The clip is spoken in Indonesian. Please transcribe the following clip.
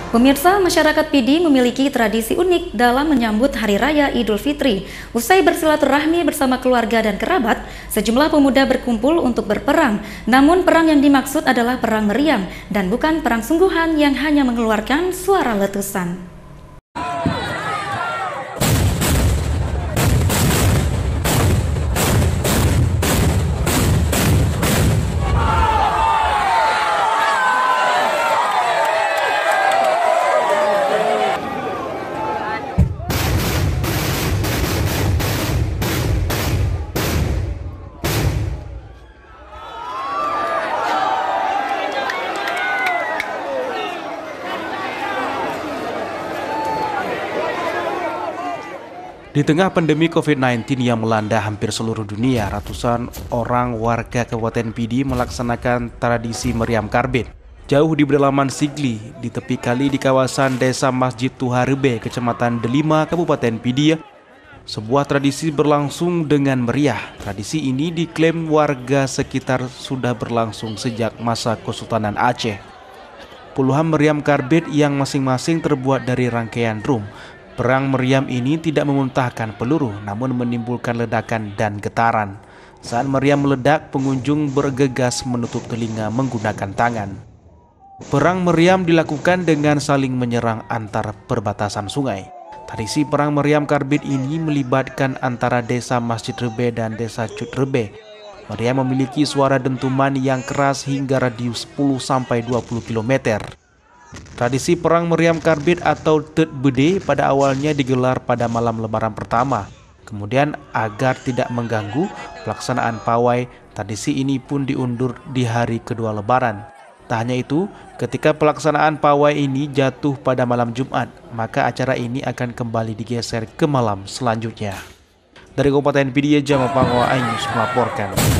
Pemirsa, masyarakat Pidi memiliki tradisi unik dalam menyambut Hari Raya Idul Fitri. Usai bersilaturahmi bersama keluarga dan kerabat, sejumlah pemuda berkumpul untuk berperang. Namun perang yang dimaksud adalah perang meriam dan bukan perang sungguhan yang hanya mengeluarkan suara letusan. Di tengah pandemi COVID-19 yang melanda hampir seluruh dunia, ratusan orang warga Kabupaten Pidi melaksanakan tradisi meriam karbit. Jauh di pedalaman Sigli, di tepi kali di kawasan Desa Masjid Tuharebe, Kecamatan Delima, Kabupaten Pidi, sebuah tradisi berlangsung dengan meriah. Tradisi ini diklaim warga sekitar sudah berlangsung sejak masa Kesultanan Aceh. Puluhan meriam karbit yang masing-masing terbuat dari rangkaian drum. Perang meriam ini tidak memuntahkan peluru, namun menimbulkan ledakan dan getaran. Saat meriam meledak, pengunjung bergegas menutup telinga menggunakan tangan. Perang meriam dilakukan dengan saling menyerang antar perbatasan sungai. Tradisi perang meriam karbit ini melibatkan antara Desa Masjid Rebe dan Desa Cut Rebe. Meriam memiliki suara dentuman yang keras hingga radius 10-20 km. Tradisi perang meriam karbit atau Tet Bede pada awalnya digelar pada malam lebaran pertama. Kemudian agar tidak mengganggu pelaksanaan pawai, tradisi ini pun diundur di hari kedua lebaran. Tak hanya itu, ketika pelaksanaan pawai ini jatuh pada malam Jumat, maka acara ini akan kembali digeser ke malam selanjutnya. Dari Kabupaten Pidi, Jama Pango Ainus melaporkan.